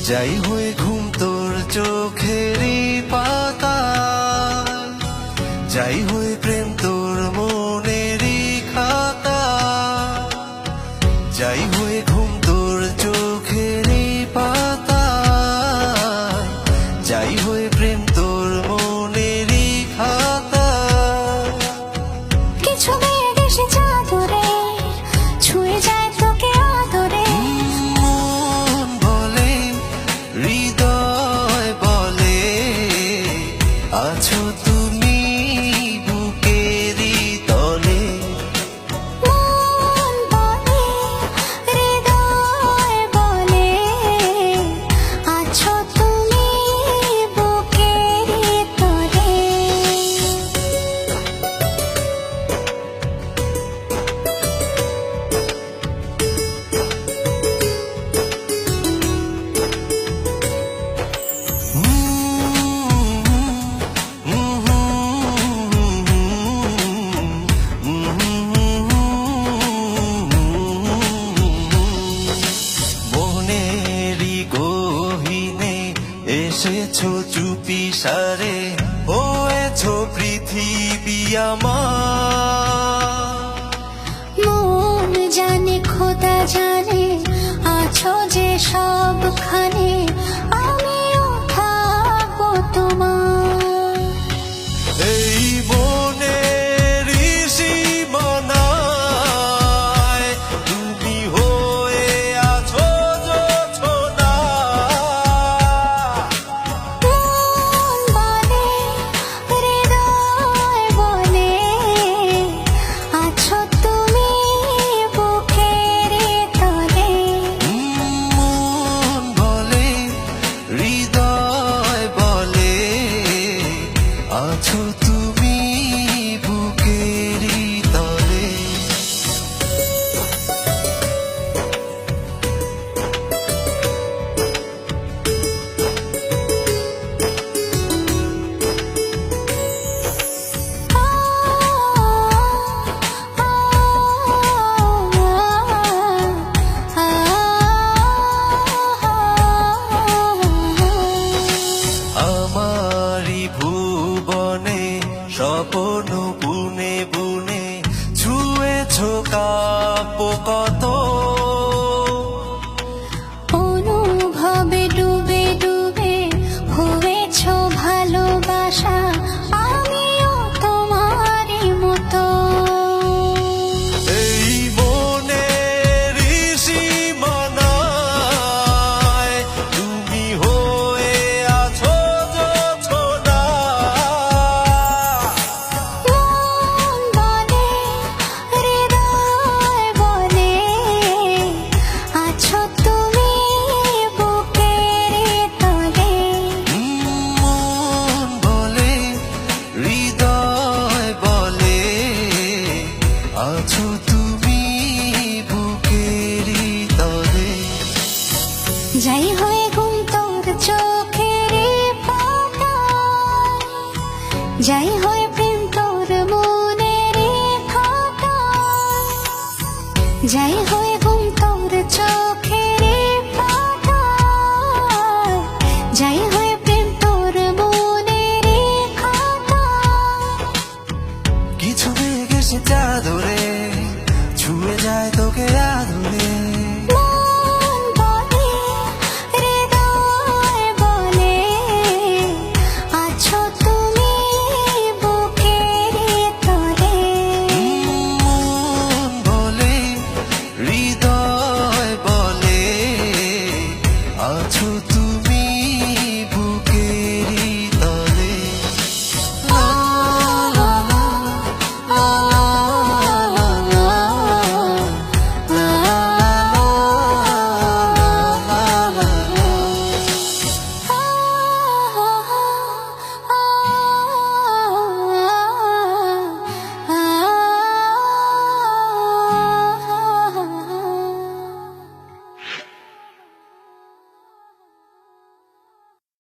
যাই হয়ে ঘুম তোর চোখেরই পাতা, যাই হয়ে প্রেম তোর মনেরই খাতা, যাই হয়ে ঘুম তোর চোখেরই পাতা, যাই হয়ে প্রেম তোর মনেরই খাতা। কিছু মেঘ এসে চাদরে ছুঁয়ে যায় তোকে আদরে, মন বলে হৃদয় বলে আছো তুমি বুকেরই তলে। মন বলে হৃদয় বলে আছো তুমি বুকেরই তলে। মনেরই গহীনে এসেছো চুপি সারে, হয়েছো পৃথিবী আমার। মন জানে খোদা জানে আছো যে সবখানে, আমিও থাকবো তোমার। এই মনেরই সীমানায় তুমি হয়ে আছো জোছনা। মন বলে হৃদয় বলে আছো তুমি বুকেরই তলে। মন বলে হৃদয় বলে আছো তুমি বুকেরই তলে। আমারি ভুবনে স্বপ্ন বুনে বুনে ছুঁয়েছো কাব্য কত। অনুভবে ডুবে ডুবে হয়েছো ভালোবাসা, আমিও তোমারই মতো। এই মনেরই সীমানায় তুমি হয়ে আছো জোছনা। মন বলে হৃদয় বলে আছো তুমি বুকেরই তলে। মন বলে হৃদয় বলে আছো তুমি বুকেরই তলে। যাই হয়ে ঘুম তোর চোখেরই পাতা, যাই হয়ে প্রেম তোর মনেরই খাতা, যাই হয়ে